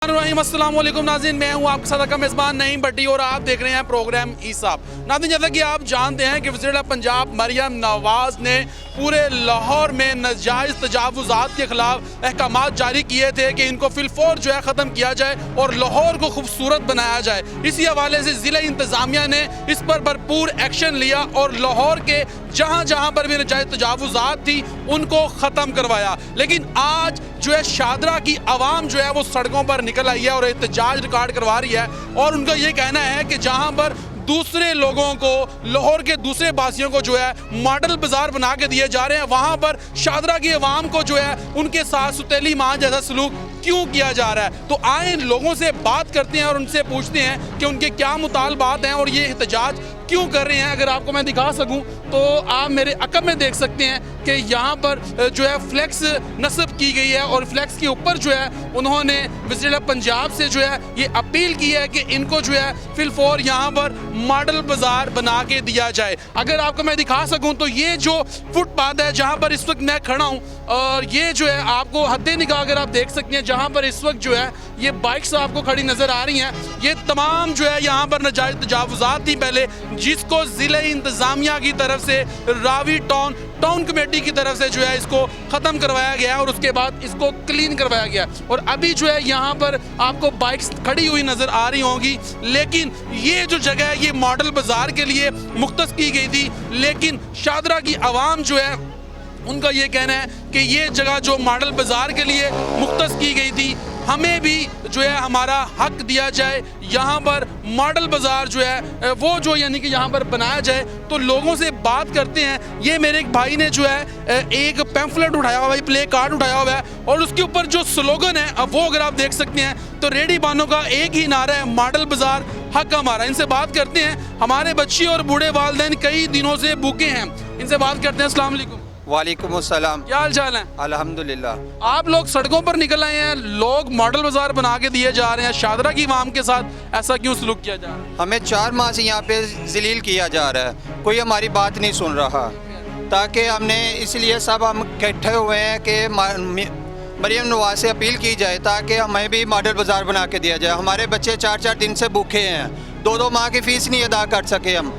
अस्सलाम वालेकुम नाज़रीन, मैं हूं आपके साथ का मेज़बान नईम भट्टी और आप देख रहे हैं प्रोग्राम ईसाब। नाज़रीन, जैसा कि आप जानते हैं कि वज़ीर पंजाब मरियम नवाज़ ने पूरे लाहौर में नाजायज़ तजावुज़ात के ख़िलाफ़ अहकामात जारी किए थे कि इनको फिलफौर जो है ख़त्म किया जाए और लाहौर को खूबसूरत बनाया जाए। इसी हवाले से ज़िला इंतज़ामिया ने इस पर भरपूर एक्शन लिया और लाहौर के जहाँ जहाँ पर भी नाजायज़ तजावुज़ात थी उनको ख़त्म करवाया। लेकिन आज जो है शादरा की आवाम जो है वो सड़कों पर निकल आई है और एहतजाज रिकॉर्ड करवा रही है और उनका ये कहना है कि जहाँ पर दूसरे लोगों को, लाहौर के दूसरे बासियों को जो है मॉडल बाजार बना के दिए जा रहे हैं, वहाँ पर शादरा की आवाम को जो है उनके साथ सुतेली माँ जैसा सलूक क्यों किया जा रहा है। तो आए इन लोगों से बात करते हैं और उनसे पूछते हैं कि उनके क्या मुतालबात हैं और ये एहतजाज क्यों कर रहे हैं। अगर आपको मैं दिखा सकूं तो आप मेरे अकब में देख सकते हैं कि यहाँ पर जो है फ्लैक्स नस्ब की गई है और फ्लैक्स के ऊपर जो है उन्होंने वज़ीर पंजाब से जो है ये अपील की है कि इनको जो है फिलफौर यहाँ पर मॉडल बाजार बना के दिया जाए। अगर आपको मैं दिखा सकूं तो ये जो फुटपाथ है जहाँ पर इस वक्त मैं खड़ा हूँ और ये जो है आपको हद्दे निगाह अगर आप देख सकते हैं जहाँ पर इस वक्त जो है ये बाइक्स आपको खड़ी नज़र आ रही हैं, ये तमाम जो है यहाँ पर नाजायज़ तजावुज़ात थी पहले, जिसको ज़िला इंतज़ामिया की तरफ से रावी टाउन कमेटी की तरफ से जो है इसको ख़त्म करवाया गया और उसके बाद इसको क्लीन करवाया गया और अभी जो है यहाँ पर आपको बाइक्स खड़ी हुई नज़र आ रही होंगी। लेकिन ये जो जगह है ये मॉडल बाज़ार के लिए मुख्तस की गई थी, लेकिन शादरा की आवाम जो है उनका ये कहना है कि ये जगह जो मॉडल बाज़ार के लिए मुख्तस की गई थी हमें भी जो है हमारा हक दिया जाए, यहाँ पर मॉडल बाज़ार जो है वो जो यानी कि यहाँ पर बनाया जाए। तो लोगों से बात करते हैं। ये मेरे एक भाई ने जो है एक पैम्फलेट उठाया हुआ है, प्ले कार्ड उठाया हुआ है और उसके ऊपर जो स्लोगन है अब वो अगर आप देख सकते हैं तो रेडी बानों का एक ही नारा है, मॉडल बाज़ार हक हमारा। इनसे बात करते हैं। हमारे बच्चे और बूढ़े वालिदैन कई दिनों से भूखे हैं, इनसे बात करते हैं। अस्सलाम वालेकुम। वालेकुम अस्सलाम। क्या हाल चाल है? अल्हम्दुलिल्लाह। आप लोग सड़कों पर निकल आए हैं, लोग मॉडल बाजार बना के दिए जा रहे हैं, शादरा की आवाम के साथ ऐसा क्यों सलूक किया जा रहा है? हमें 4 माह से यहाँ पे जलील किया जा रहा है, कोई हमारी बात नहीं सुन रहा। ताकि हमने इसलिए सब हम इकट्ठे हुए हैं कि मरियम नवाज से अपील की जाए ताकि हमें भी मॉडल बाजार बना के दिया जाए। हमारे बच्चे 4-4 दिन से भूखे हैं, 2-2 माह की फ़ीस नहीं अदा कर सके हम,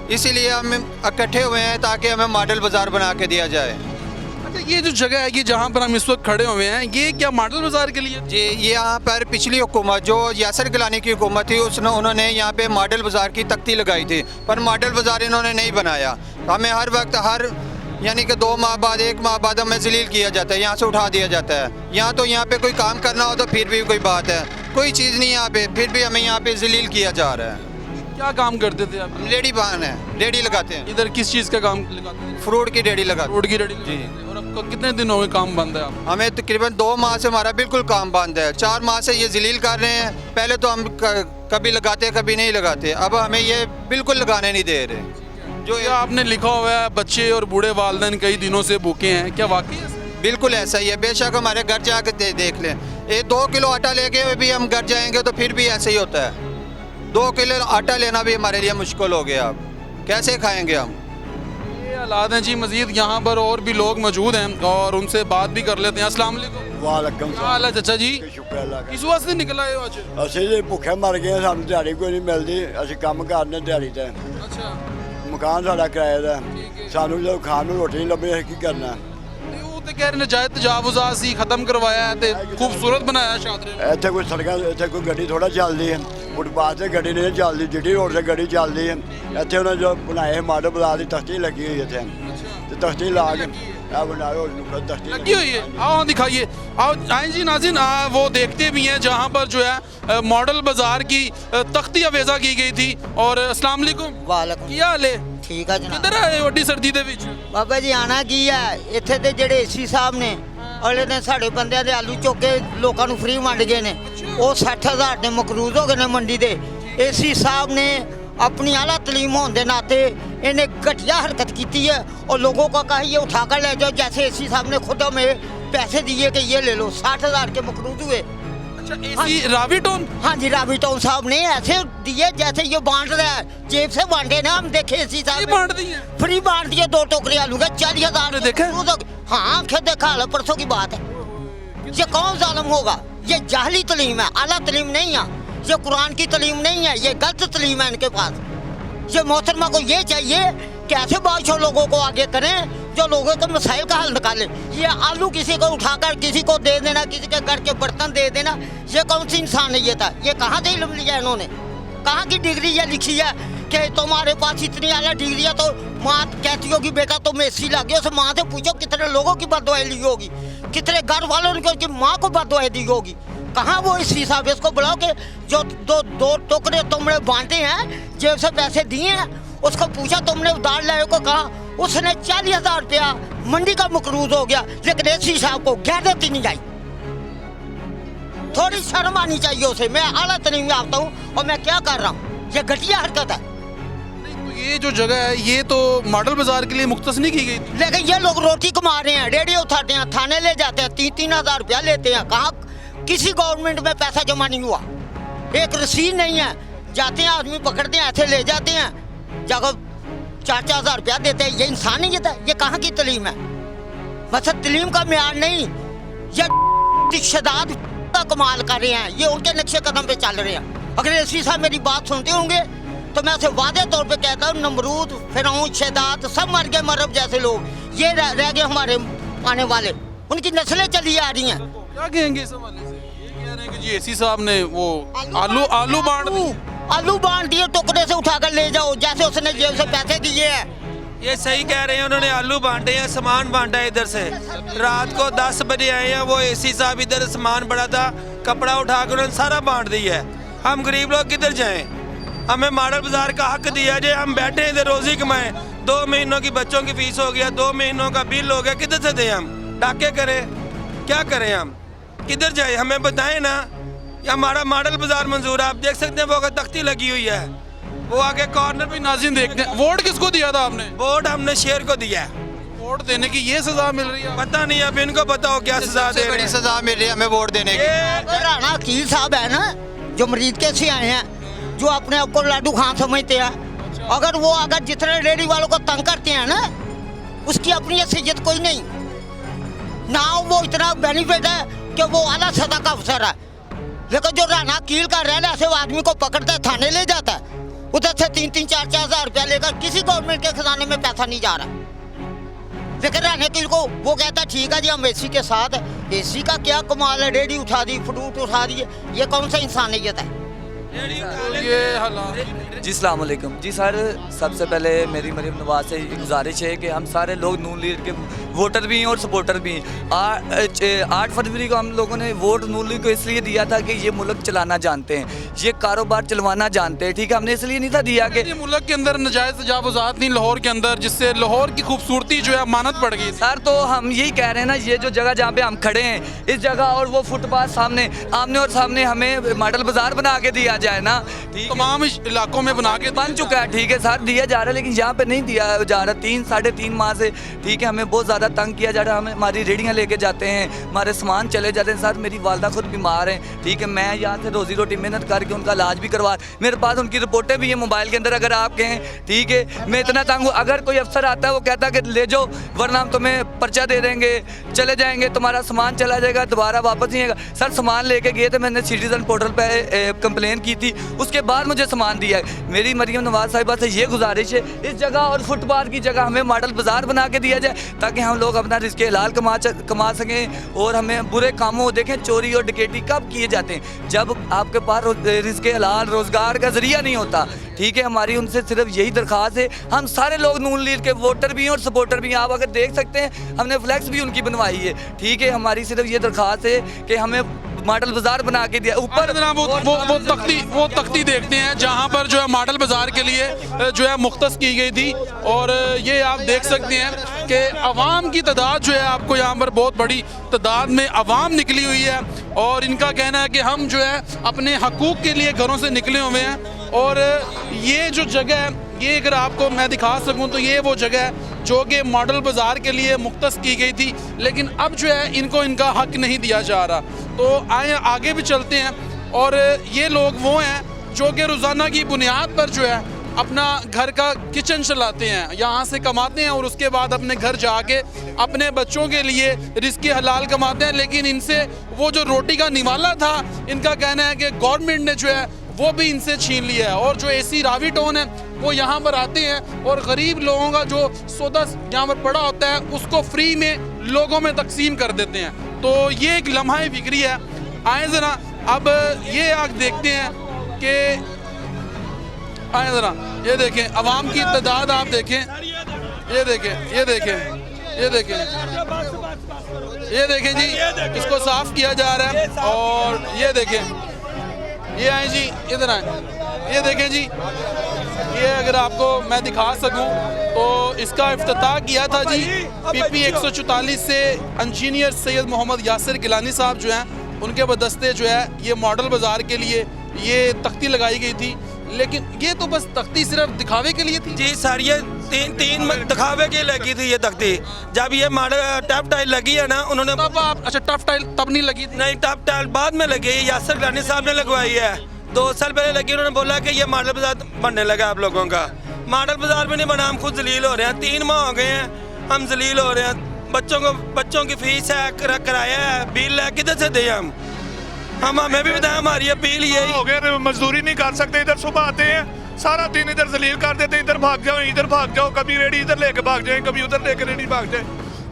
इसीलिए हम इकट्ठे हुए हैं ताकि हमें मॉडल बाज़ार बना के दिया जाए। अच्छा, ये जो जगह है कि जहाँ पर हम इस वक्त खड़े हुए हैं ये क्या मॉडल बाजार के लिए? जी, ये यहाँ पर पिछली हुकूमत जो यासर गिलानी की हुकूमत थी उन्होंने यहाँ पे मॉडल बाज़ार की तख्ती लगाई थी, पर मॉडल बाज़ार इन्होंने नहीं बनाया। हमें हर वक्त यानी कि 2 माह बाद 1 माह बाद हमें जलील किया जाता है, यहाँ से उठा दिया जाता है। यहाँ पे कोई काम करना हो तो फिर भी कोई बात है, कोई चीज़ नहीं यहाँ पे, फिर भी हमें यहाँ पे जलील किया जा रहा है। क्या काम करते थे आप? रेडी बान है, रेडी लगाते हैं। इधर किस चीज़ का काम लगाते हैं? फ्रूट की रेडी लगाते हैं। फ्रूट की रेडी जी। और आपको कितने दिन हो गए काम बंद है? आप हमें तकरीबन 2 माह से हमारा बिल्कुल काम बंद है, 4 माह से ये जलील कर रहे हैं। पहले तो हम कभी लगाते कभी नहीं लगाते, अब हमें ये बिल्कुल लगाने नहीं दे रहे। जो ये आपने लिखा हुआ है बच्चे और बूढ़े वालिदैन कई दिनों से भूखे हैं, क्या वाकई है? बिल्कुल ऐसा ही है। बेशक हमारे घर जाकर देख लें, ये 2 किलो आटा लेके भी हम घर जाएंगे तो फिर भी ऐसे ही होता है। 2 किलो आटा लेना भी हमारे लिए मुश्किल हो गया, अब कैसे खाएंगे हम? ये हालात हैं जी। मजीद यहाँ पर और भी लोग मौजूद हैं और उनसे बात भी कर लेते हैं। अस्सलाम वालेकुम। वालेकुम क्या हाल है चाचा जी? शुक्र अल्लाह का। किस वास्ते निकल आए हो आज? ਅਸੀਂ ਜੀ ਭੁੱਖੇ ਮਰ ਗਏ ਹਾਂ, ਸਾਨੂੰ ਦਿਹਾੜੀ ਕੋਈ ਨਹੀਂ ਮਿਲਦੀ, ਅਸੀਂ ਕੰਮ ਕਰਨੇ ਦਿਹਾੜੀ ਤੇ, अच्छा, ਮਕਾਨ ਸਾਡਾ ਕਿਰਾਏ ਦਾ, ठीक है। ਸਾਨੂੰ ਜਦੋਂ ਖਾਣ ਨੂੰ ਰੋਟੀ ਨਹੀਂ ਲੱਭੀ ਅਸੀਂ ਕੀ ਕਰਨਾ? नहीं, वो तो कह रहे नाजायज तजावुज़ात सी खत्म करवाया है ते खूबसूरत बनाया शादरे ने। ਇੱਥੇ ਕੋਈ ਸੜਕਾਂ, ਇੱਥੇ ਕੋਈ ਗੱਡੀ ਥੋੜਾ ਚੱਲਦੀ ਹੈ, ਫੁੱਟਪਾਥ ਤੇ ਗੱਡੀ ਨਹੀਂ ਚੱਲਦੀ, ਜਿੱਡੀ ਰੋਡ ਤੇ ਗੱਡੀ ਚੱਲਦੀ ਹੈ। ਇੱਥੇ ਉਹਨਾਂ ਜੋ ਬਣਾਏ ਮਾਡਲ ਬਾਜ਼ਾਰ ਦੀ ਤਖਤੀ ਲੱਗੀ ਹੋਈ ਇੱਥੇ, ਤੇ ਤਖਤੀ ਲਾ ਕੇ ਆ ਬਣਾਏ ਉਸ ਨੂੰ ਤਖਤੀ लगी हुई है। आओ दिखाइए, आओ आए जी नाज़रीन। वो देखते भी हैं जहाँ पर जो है मॉडल बाजार की तख्ती अवेजा की गई थी। और अस्सलाम वालेकुम। ਵਾਲੇਕੁਮ क्या हाल है? ਠੀਕ ਆ किधर ਜਨਾਬ। आए वड्डी सर्दी दे विच? ਬਾਬਾ ਜੀ ਆਣਾ ਕੀ ਹੈ, ਇੱਥੇ ਦੇ ਜਿਹੜੇ ਏਸੀ ਸਾਹਿਬ ਨੇ ਅਗਲੇ ਦਿਨ ਸਾਡੇ ਬੰਦਿਆਂ ਦੇ ਆਲੂ ਚੁੱਕ ਕੇ ਲੋਕਾਂ ਨੂੰ ਫ੍ਰੀ ਵੰਡ ਗਏ ਨੇ, ਉਹ 60,000 ਦੇ ਮਕਰੂਜ਼ ਹੋ ਗਏ ਨੇ ਮੰਡੀ ਦੇ। ਏਸੀ ਸਾਹਿਬ ਨੇ अपनी आला तलीम होने के नाते इन्हें घटिया हरकत की है और लोगों को कहा ये उठा कर ले जाओ, जैसे एसी साहब ने खुद हमें पैसे दिए कि ये ले लो। 60,000 के मकरूज हुए। अच्छा, एसी रावी टाउन? हाँ जी, रावी टाउन साहब ने ऐसे दिए जैसे ये बांट रहा है, जेब से बांटे ना। हम देखे एसी ये साहब बांट दिए? फ्री बांट दिए, 2 टोकरी आलू का 40,000। देखा? हाँ, आंखें देखा, परसों की बात है। ये कौन जालिम होगा? ये जाहली तलीम है, आला तलीम नहीं है, ये कुरान की तलीम नहीं है, ये गलत तलीम है इनके पास। ये मोहतरमा को ये चाहिए कि ऐसे बादशाह लोगों को आगे करें जो लोगों के मसाइल का हल निकालें। ये आलू किसी को उठाकर किसी को दे देना, किसी के घर के बर्तन दे देना, ये कौन सी इंसानियत है? ये कहाँ से इल्म लिया इन्होंने? कहाँ की डिग्री ये लिखी है कि तुम्हारे पास इतनी आला डिग्री है? तो माँ कहती होगी बेटा तुम एसी लगे, उस माँ से पूछो कितने लोगों की बददुआएं ली होगी, कितने घर वालों ने उनकी माँ को बददुआएं दी होगी। कहाँ वो इस हिसाब इसको बुलाओ कि जो दो टुकड़े तुमने बांटे हैं, जेब से पैसे दिए हैं, उसको पूछा तुमने उधार लाए को, कहा उसने 40,000 रुपया मंडी का मकरूज हो गया, लेकिन एसी साहब को गैरत ही नहीं आई। थोड़ी शर्म आनी चाहिए उसे। मैं आला तरीम में आता हूँ और मैं क्या कर रहा हूँ, ये घटिया हरकत है। तो ये जो जगह है ये तो मॉडल बाजार के लिए मुख्तस नहीं की गई थी। लेकिन ये लोग रोटी कमा रहे हैं, रेडियो उठाते हैं, थाने ले जाते हैं, 3-3 हज़ार रुपया लेते हैं। कहाँ किसी गवर्नमेंट में पैसा जमा नहीं हुआ, एक रसीद नहीं है। जाते हैं आदमी पकड़ते हैं, ऐसे ले जाते हैं, जगह 4-4 हज़ार रुपया देते हैं। ये इंसानियत है? ये कहाँ की तलीम है? मतलब तलीम का म्यार नहीं, ये शदाद का कमाल कर रहे हैं, ये उनके नक्शे कदम पे चल रहे हैं। अगर एसी साहब मेरी बात सुनते होंगे तो मैं उसे वादे तौर पे कहता हूँ, नमरूद, फिरौन, शदाद सब मर गए, मरब जैसे लोग ये रह गए हमारे आने वाले, उनकी नस्लें चली आ रही हैं। क्या कहेंगे इस हवाले से? ये कह रहे हैं कि जी एसी साहब ने वो आलू बांट दिए। आलू बांट दिए, टुकड़े से उठाकर ले जाओ, जैसे उसने जेब से पैसे दिए हैं। ये सही कह रहे हैं, उन्होंने आलू बांटे हैं, सामान बांटा है इधर से। रात को 10 बजे आए हैं, वो एसी साहब इधर सामान पड़ा था, कपड़ा उठाकर उन्होंने सारा बांट दिया है। हम गरीब लोग किधर जाएं? हमें मॉडल बाजार का हक दिया जाए, हम बैठे हैं इधर रोजी कमाएं। 2 महीनों की बच्चों की फीस हो गया, 2 महीनों का बिल हो गया, किधर से दें हम? डाके करें? क्या करें हम? किधर जाए? हमें बताएं ना। हमारा मॉडल बाजार मंजूर है, आप देख सकते हैं वो अगर तख्ती लगी हुई है, वो आगे कॉर्नर पे। नाज़रीन देखते हैं, वोट किसको दिया था आपने? वोट हमने शेर को दिया है। वोट देने की ये सजा मिल रही है? पता नहीं, अब इनको पता हो क्या सजा दे रहे बड़ी हैं। सजा मिल रही है हमें वोट देने की। ये राणा वकील साहब है ना, जो मरीज के से आए हैं, जो अपने आप को लाडू खान समझते हैं, अगर वो अगर जितने रेडी वालों को तंग करते हैं ना, उसकी अपनी हैसियत कोई नहीं ना, वो इतना बेनिफिट है कि वो आला सदा का अफसर है। लेकिन जो राणा वकील का रहना, ऐसे आदमी को पकड़ता है, थाने ले जाता है, उधर से 3-4 हज़ार रुपया लेकर किसी गवर्नमेंट के खजाने में पैसा नहीं जा रहा। लेकिन राणा वकील को वो कहता है ठीक है जी हम एसी के साथ है। एसी का क्या कमाल है, रेडी उठा दी, फ्रूट उठा दिए, ये कौन सा इंसानियत है? ये हालात। जी अस्सलाम वालेकुम। जी सर, सबसे पहले मेरी मरीम नवाज से ये गुजारिश है कि हम सारे लोग नून लीग के वोटर भी हैं और सपोर्टर भी हैं। 8 फरवरी को हम लोगों ने वोट नून लीग को इसलिए दिया था कि ये मुल्क चलाना जानते हैं, ये कारोबार चलवाना जानते हैं। ठीक है, हमने इसलिए नहीं था दिया कि ये मुल्क के अंदर नजायज तजावुज़ात नहीं लाहौर के अंदर, जिससे लाहौर की खूबसूरती जो है मानत पड़ गई। सर तो हम यही कह रहे हैं ना, ये जो जगह जहाँ पे हम खड़े हैं, इस जगह और वो फुटपाथ सामने आमने और सामने हमें मॉडल बाजार बना के दिया जाए ना। ठीक है, तमाम इलाकों में बना के बन चुका है। ठीक है सर, दिया जा रहा है, लेकिन यहाँ पे नहीं दिया जा रहा। 3-3.5 माह से ठीक है हमें बहुत ज़्यादा तंग किया जा रहा है। हमें हमारी रेडियाँ लेके जाते हैं, हमारे सामान चले जाते हैं। सर मेरी वालदा खुद बीमार हैं, ठीक है, मैं यहाँ से रोज़ी रोटी मेहनत करके उनका इलाज भी करवा, मेरे पास उनकी रिपोर्टें भी हैं मोबाइल के अंदर, अगर आप कहें। ठीक है, मैं इतना तंग हूँ, अगर कोई अफसर आता है वो कहता है कि ले जाओ वरना हम तुम्हें पर्चा दे देंगे, चले जाएंगे, तुम्हारा सामान चला जाएगा, दोबारा वापस नहीं आएगा। सर सामान लेके गए थे, मैंने सिटीजन पोर्टल पर कंप्लेन की थी, उसके बाद मुझे सामान दिया है। मेरी मरीम नवाज साहिबा से ये गुजारिश है, इस जगह और फुटपाथ की जगह हमें मॉडल बाजार बना के दिया जाए, ताकि हम लोग अपना रिस्क हलाल कमा सकें। और हमें बुरे कामों, देखें चोरी और डकैती कब किए जाते हैं, जब आपके पास रिस्क हलाल रोज़गार का जरिया नहीं होता। ठीक है, हमारी उनसे सिर्फ यही दरख्वास्त है। हम सारे लोग नून लीग के वोटर भी हैं और सपोर्टर भी हैं, आप अगर देख सकते हैं हमने फ्लैक्स भी उनकी बनवाई है। ठीक है, हमारी सिर्फ ये दरख्वास्त है कि हमें मॉडल बाजार बना के दिया ऊपर। वो तख्ती देखते हैं जहाँ पर जो है मॉडल बाजार के लिए जो है मुख्तस की गई थी। और ये आप देख सकते हैं कि अवाम की तादाद जो है, आपको यहाँ पर बहुत बड़ी तादाद में अवाम निकली हुई है। और इनका कहना है कि हम जो है अपने हकूक़ के लिए घरों से निकले हुए हैं। और ये जो जगह है, ये अगर आपको मैं दिखा सकूं तो ये वो जगह है जो कि मॉडल बाज़ार के लिए मुख्तस की गई थी, लेकिन अब जो है इनको इनका हक नहीं दिया जा रहा। तो आए आगे भी चलते हैं। और ये लोग वो हैं जो कि रोज़ाना की बुनियाद पर जो है अपना घर का किचन चलाते हैं, यहाँ से कमाते हैं और उसके बाद अपने घर जाके अपने बच्चों के लिए रिज़्क़ हलाल कमाते हैं। लेकिन इनसे वो जो रोटी का निवाला था, इनका कहना है कि गवर्नमेंट ने जो है वो भी इनसे छीन लिया है। और जो एसी रावी टोन है वो यहाँ पर आते हैं और गरीब लोगों का जो सौदा यहाँ पर पड़ा होता है उसको फ्री में लोगों में तकसीम कर देते हैं। तो ये एक लम्हा फिक्री है। आए ज़रा अब ये आप देखते हैं कि आए ज़रा ये देखें अवाम की तादाद, आप देखें, ये देखें, ये देखें, ये देखें, ये देखें जी, इसको साफ किया जा रहा है। और ये देखें, ये आए जी, इधर आए, ये देखें जी, ये अगर आपको मैं दिखा सकूं तो इसका इफ्तिताह किया था जी PP 144 से इंजीनियर सैयद मोहम्मद यासिर गिलानी साहब जो हैं उनके बदस्ते जो है ये मॉडल बाज़ार के लिए ये तख्ती लगाई गई थी। लेकिन ये तो बस तख्ती सिर्फ दिखावे के लिए थी जी सर, ये तीन दिखावे के लगी थी ये तख्ती। जब ये मॉडल टफ टाइल लगी है ना, उन्होंने तब आप अच्छा टफ टाइल तब नहीं लगी थी? नहीं, टफ टाइल बाद में लगी है, यासिर गिलानी साहब ने लगवाई है। 2 साल पहले लगी, उन्होंने बोला कि ये मॉडल बाजार बनने लगा आप लोगों का। मॉडल बाजार में नहीं बना, हम खुद जलील हो रहे हैं। 3 माह हो गए हैं हम जलील हो रहे हैं। बच्चों की फीस है, किराया है, बिल है, किधर से दें हम हमें भी बताया। हमारी अपील यही हो गया, मजदूरी नहीं कर सकते। इधर सुबह आते हैं, सारा दिन इधर जलील कर देते हैं, इधर भाग जाओ, इधर भाग जाओ, कभी रेडी इधर लेके भाग जाए, कभी उधर लेके रेडी भाग जाए।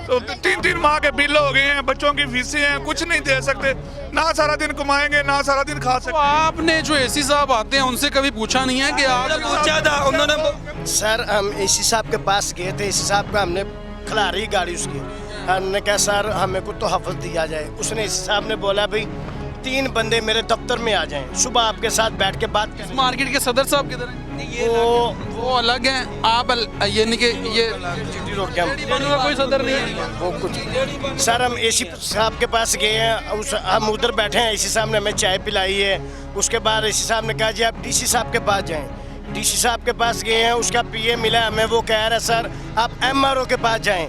तो 3 माह के बिल हो गए हैं, बच्चों की फीसें हैं, कुछ नहीं दे सकते, ना सारा दिन कमाएंगे ना सारा दिन खा तो सकते। आपने जो एसी साहब आते हैं उनसे कभी पूछा नहीं है कि आप पूछा था उन्होंने? सर हम एसी साहब के पास गए थे, एसी साहब का हमने खिलारी गाड़ी उसकी, हमने कहा सर हमें को तो हफ्ज दिया जाए। उसने एसी साहब ने बोला भाई 3 बंदे मेरे दफ्तर में आ जाएं, सुबह आपके साथ बैठ के बात करें। मार्केट के सदर साहब किधर हैं? वो अलग हैं, आप ये नहीं कि ये का कोई सदर नहीं है वो कुछ। सर हम एसी साहब के पास गए हैं, हम उधर बैठे हैं, एसी साहब ने हमें चाय पिलाई है। उसके बाद एसी साहब ने कहा जी आप डीसी साहब के पास जाएं। डीसी साहब के पास गए हैं, उसका पीए मिला हमें, वो कह रहा है सर आप MRO के पास जाएं।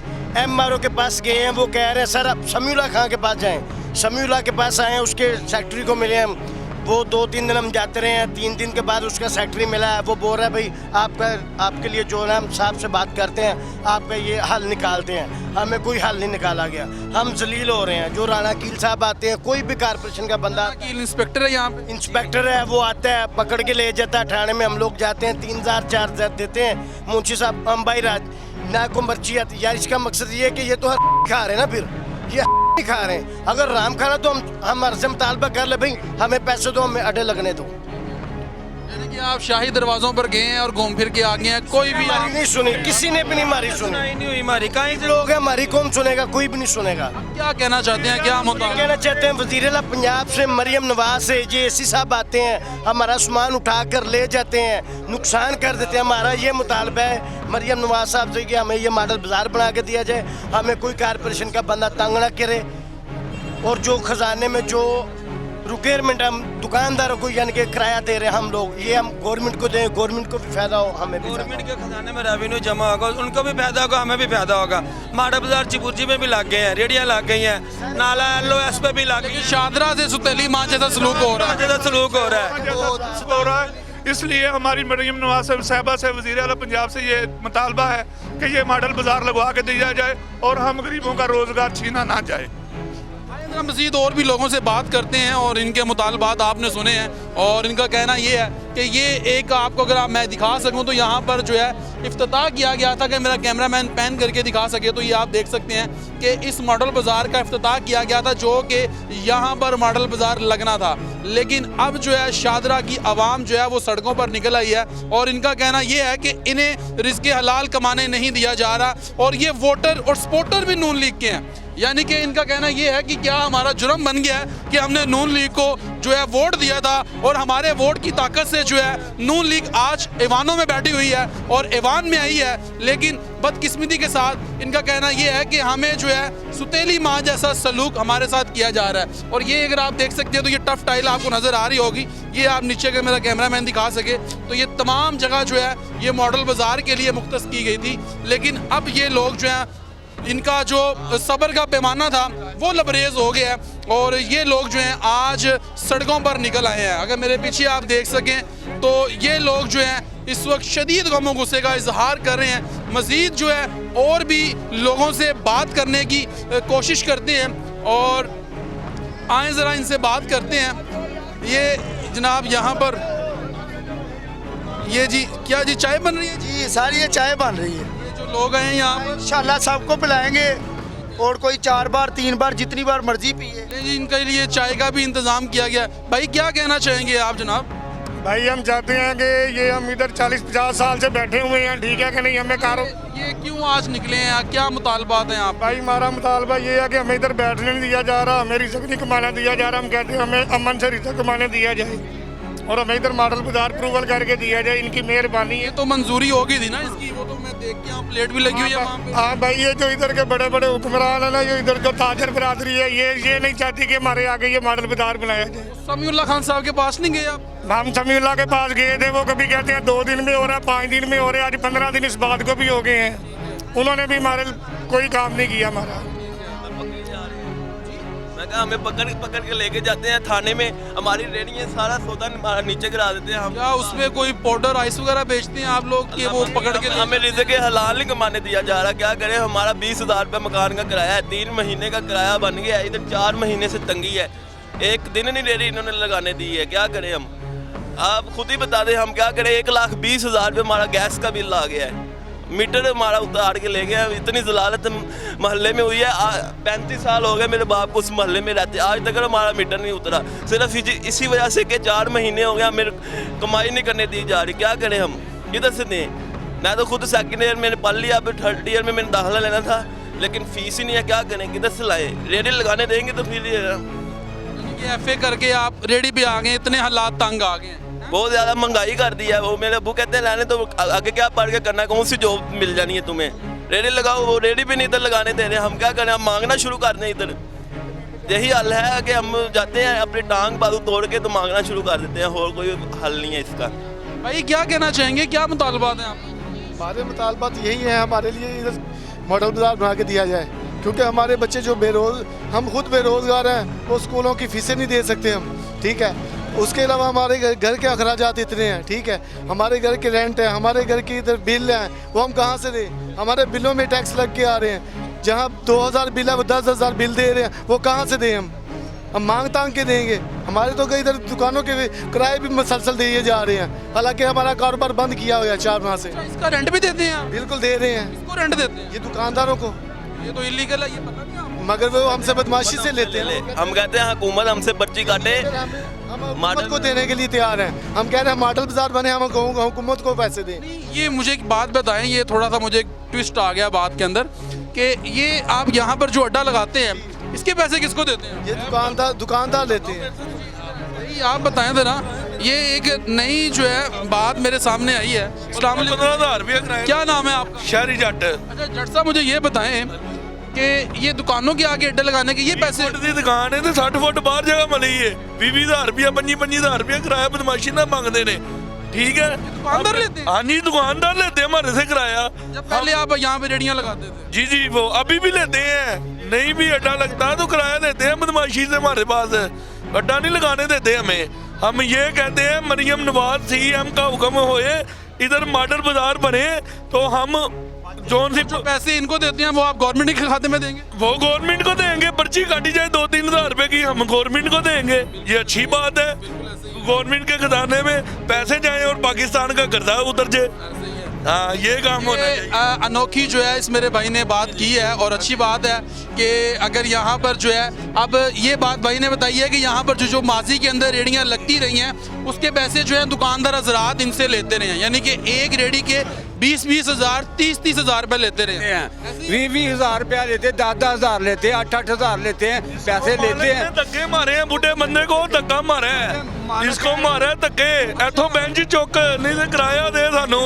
MRO के पास गए हैं, वो कह रहे हैं सर आप समीउल्लाह खां के पास जाएं। समीउल्लाह के पास आए हैं, उसके सेक्रेटरी को मिले हम, वो 2-3 दिन हम जाते रहे हैं। 3 दिन के बाद उसका सेक्रेटरी मिला है, वो बोल रहा है भाई आपके लिए जो है हम साहब से बात करते हैं, आपका ये हल निकालते हैं। हमें कोई हल नहीं निकाला गया, हम जलील हो रहे हैं। जो राणा कील साहब आते हैं, कोई भी कारपोरेशन का बंदा, इंस्पेक्टर है यहाँ पे, इंस्पेक्टर है, वो आता है पकड़ के ले जाता है थाने में। हम लोग जाते हैं 3,000-4,000 देते हैं। मुंशी साहब हम भाई राज ना को मर्ची आती यार, इसका मकसद ये है कि ये तो खा रहे हैं ना, फिर ये नहीं खा रहे हैं। अगर राम खाना तो हम अर्ज मुतालबा कर ले भाई हमें पैसे दो, हमें अड्डे लगने दो। यानी कि आप शाही दरवाजों पर गए हैं और घूम फिर के आ गए हैं, कोई भी हमारी नहीं सुनी, किसी ने भी नहीं हमारी सुनी। नहीं हुई हमारी, कहीं से लोग हैं हमारी, कौन सुनेगा? कोई भी नहीं सुनेगा। क्या कहना चाहते हैं, क्या मुद्दा कहना चाहते हैं वज़ीर आला पंजाब से मरियम नवाज से जे एसी साहब आते हैं, हमारा सामान उठा कर ले जाते हैं, नुकसान कर देते हैं। हमारा ये मुतालबा है मरियम नवाज साहब से कि हमें ये मॉडल बाजार बना के दिया जाए, हमें कोई कारपोरेशन का बंदा तंग ना करे। और जो खजाने में जो रिक्वायरमेंट हम दुकानदारों को यानी कि किराया दे रहे हैं हम लोग, ये हम गवर्नमेंट को दें, गवर्नमेंट को भी फायदा हो, हमें भी गवर्नमेंट के खजाने में रेवेन्यू जमा होगा, उनको भी फायदा होगा, हमें भी फायदा होगा। माड़ा बाजार चिपुरजी में भी लग गए हैं, रेडियाँ लग गई हैं, नाला LOS पे भी लग गई। शादरा से सुतेली माँ जैसा सलूक हो रहा है, जैसा सलूक हो रहा है। हो रहा है, इसलिए हमारी मरियम नवाज साहबा से वज़ीर आला पंजाब से ये मुतालबा है कि ये मॉडल बाजार लगवा के दिया जाए और हम गरीबों का रोज़गार छीना ना जाए। मज़ीद और भी लोगों से बात करते हैं और इनके मुतालबात आपने सुने हैं। और इनका कहना ये है कि ये एक आपको अगर मैं दिखा सकूं तो यहाँ पर जो है इफ्तिताह किया गया था, कि मेरा कैमरामैन पैन करके दिखा सके तो ये आप देख सकते हैं कि इस मॉडल बाज़ार का इफ्तिताह किया गया था, जो कि यहाँ पर मॉडल बाज़ार लगना था। लेकिन अब जो है शादरा की आवाम जो है वो सड़कों पर निकल आई है और इनका कहना ये है कि इन्हें रिज़्क़ हलाल कमाने नहीं दिया जा रहा। और ये वोटर और सपोर्टर भी नून लीग के हैं, यानी कि इनका कहना ये है कि क्या हमारा जुर्म बन गया है कि हमने नून लीग को जो है वोट दिया था और हमारे वोट की ताकत से जो है नून लीग आज ऐवानों में बैठी हुई है और ऐवान में आई है। लेकिन बदकिस्मती के साथ इनका कहना ये है कि हमें जो है सुतेली माँ जैसा सलूक हमारे साथ किया जा रहा है। और ये अगर आप देख सकते हैं तो ये टफ टाइल आपको नज़र आ रही होगी, ये आप नीचे का मेरा कैमरामैन दिखा सके तो ये तमाम जगह जो है ये मॉडल बाज़ार के लिए मुख्तस की गई थी। लेकिन अब ये लोग जो हैं इनका जो सब्र का पैमाना था वो लबरेज हो गया है और ये लोग जो हैं आज सड़कों पर निकल आए हैं। अगर मेरे पीछे आप देख सकें तो ये लोग जो हैं इस वक्त शदीद गम और गुस्से का इजहार कर रहे हैं। मज़ीद जो है और भी लोगों से बात करने की कोशिश करते हैं और आए ज़रा इनसे बात करते हैं। ये जनाब यहाँ पर ये जी क्या जी चाय बन रही है जी सर, ये चाय बन रही है। ये जो लोग आए हैं यहाँ पर इंशाल्लाह सबको पिलाएंगे और कोई 4 बार 3 बार जितनी बार मर्जी पिए। जी इनके लिए चाय का भी इंतज़ाम किया गया। भाई क्या कहना चाहेंगे आप जनाब? भाई हम चाहते हैं कि ये हम इधर 40-50 साल से बैठे हुए हैं, ठीक है कि नहीं, हमें कारो ये क्यों आज निकले हैं, क्या मुतालबात हैं आप? भाई हमारा मुतालबा ये है कि हमें इधर बैठने नहीं दिया जा रहा, हमें रिजक नहीं कमाना दिया जा रहा। हम कहते हैं हमें अमन से रिजक कमाने दिया जाए और हमें इधर मॉडल बाजार अप्रूवल करके दिया जाए, इनकी मेहरबानी ये है। तो मंजूरी होगी थी ना इसकी, वो तो मैं देख के यहाँ प्लेट भी लगी हुई है वहाँ पे। हाँ भाई, ये जो इधर के बड़े बड़े हुक्मरान है ना, ये इधर जो ताजर बरादरी है, ये नहीं चाहती कि हमारे आगे ये मॉडल बाजार बनाया जाए। समीउल्लाह खान साहब के पास नहीं गए आप? हम समीउल्लाह के पास गए थे, वो कभी कहते हैं 2 दिन में हो रहा है, 5 दिन में हो रहा है, आज 15 दिन इस बात को भी हो गए हैं। उन्होंने भी हमारे कोई काम नहीं किया हमारा। मैं कहा हमें पकड़ के लेके जाते हैं थाने में, हमारी रेडियाँ सारा सौदा हमारा नीचे गिरा देते हैं। हम क्या उसमें कोई पाउडर आइस वगैरह बेचते हैं आप लोग कि वो पकड़ के हमें रिज़्क़ के हलाल नहीं कमाने दिया जा रहा। क्या करें, हमारा 20,000 रुपये मकान का किराया है, 3 महीने का किराया बन गया है, इधर 4 महीने से तंगी है, एक दिन नहीं रेडी इन्होंने लगाने दी है। क्या करें हम, आप खुद ही बता दें हम क्या करें। 1,20,000 रुपये हमारा गैस का बिल आ गया है, मीटर हमारा उतार के ले गया। इतनी जलालत मोहल्ले में हुई है। 35 साल हो गए मेरे बाप को उस मोहल्ले में रहते, आज तक हमारा मीटर नहीं उतरा, सिर्फ इसी वजह से कि 4 महीने हो गया मेरे कमाई नहीं करने दी जा रही। क्या करें हम, किधर से दें? मैं तो खुद 2nd ईयर मैंने पढ़ लिया, अब 3rd ईयर में मैंने दाखिला लेना था, लेकिन फीस ही नहीं है। क्या करें, किधर से लाए? रेडी लगाने देंगे तो फिर FA करके आप रेडी पे आ गए, इतने हालात तंग आ गए हैं। बहुत ज़्यादा महंगाई कर दी है। वो मेरे अब्बू कहते हैं लाने तो आगे क्या पढ़ के करना, कौन सी जॉब मिल जानी है तुम्हें, रेडी लगाओ। वो रेडी भी नहीं इधर लगाने दे रहे। हम क्या करें, हम मांगना शुरू कर दें इधर। यही हल है कि हम जाते हैं अपनी टांग बाजू तोड़ के तो मांगना शुरू कर देते हैं, और कोई हल नहीं है इसका। भाई क्या कहना चाहेंगे, क्या मुतालबात हैं आप? हमारे मुतालबात यही है, हमारे लिए इधर मॉडल बाजार बना के दिया जाए, क्योंकि हमारे बच्चे जो हम खुद बेरोज़गार हैं, वो स्कूलों की फीसें नहीं दे सकते हम, ठीक है। उसके अलावा हमारे घर के अखराजात इतने हैं, ठीक है, हमारे घर के रेंट है, हमारे घर की इधर बिल हैं, वो हम कहाँ से दें? हमारे बिलों में टैक्स लग के आ रहे हैं, जहाँ 2,000 बिल है वो 10,000 बिल दे रहे हैं, वो कहाँ से दें हम मांग तांग के देंगे? हमारे तो कई इधर दुकानों के किराए भी मसलसल दिए जा रहे हैं, हालांकि हमारा कारोबार बंद किया हुआ है 4 माह से। इसका रेंट भी देते हैं आप? बिल्कुल दे रहे हैं। इसको रेंट देते हैं? ये दुकानदारों को, ये तो इलीगल है, ये पता नहीं आपको? मगर वो हमसे बदमाशी से लेते हैं। हम कहते हैं हुकूमत हमसे पर्ची काटे, हम हुकूमत को देने के लिए तैयार हैं। हम कह रहे हैं मॉडल बाजार बने, हम हुकूमत को पैसे दें। ये मुझे एक बात बताएं, ये थोड़ा सा मुझे एक ट्विस्ट आ गया बात के अंदर कि ये आप यहाँ पर जो अड्डा लगाते हैं, इसके पैसे किसको देते हैं? ये दुकानदार लेते हैं। आप बताएं जरा, ये एक नई जो है बात मेरे सामने आई है। 15,000 रुपये किराया। क्या नाम है आपका? शहरी जट। अच्छा जट साहब, मुझे ये बताएं कि ये दुकानों के आगे अड्डे लगाने के ये पैसे, फुट की दुकान है तो 60 फुट बाहर जगह मिली है, 20,000 रुपया 25,000 रुपया किराया बदमाशी ना मांगते ने, ठीक है। दुकानदार लेते हैं? हाँ जी, दुकानदार लेते हैं हमारे से किराया। जब पहले आप यहाँ पे रेडियाँ लगाते थे? जी जी, वो अभी भी लेते हैं, नहीं भी अड्डा लगता तो किराया लेते हैं बदमाशी से। हमारे पास अड्डा नहीं लगाने देते हमें। हम ये कहते हैं मरियम नवाज CM का हुक्म होए, इधर मॉडल बाजार बने तो हम जोन से पैसे इनको देते हैं वो आप गवर्नमेंट के खाते में देंगे? वो गवर्नमेंट को देंगे, पर्ची काटी जाए 2-3 हज़ार रुपए की, हम गवर्नमेंट को देंगे। ये अच्छी बात है, गवर्नमेंट के खजाने में पैसे जाए और पाकिस्तान का कर्जा उतर जाए। हाँ, ये काम होना चाहिए। अनोखी जो है इस मेरे भाई ने बात की है और अच्छी बात है कि अगर यहाँ पर जो है, अब ये बात भाई ने बताई है कि यहाँ पर जो माजी के अंदर रेडियाँ लगती रही हैं, उसके पैसे जो है दुकानदार हजरात इनसे लेते रहे हैं, यानी कि एक रेडी के 20-20 हज़ार 30-30 हज़ार रुपये लेते रहे हैं। 20-20 हज़ार रुपया लेते, 10-10 हज़ार लेते, 8-8 हज़ार लेते हैं, पैसे लेते हैं। धक्के मारे हैं, बूढ़े बंदे को धक्का मारा है, इसको मारा है धक्के, इथों बेंच चुक, नहीं तो किराया दे सानू।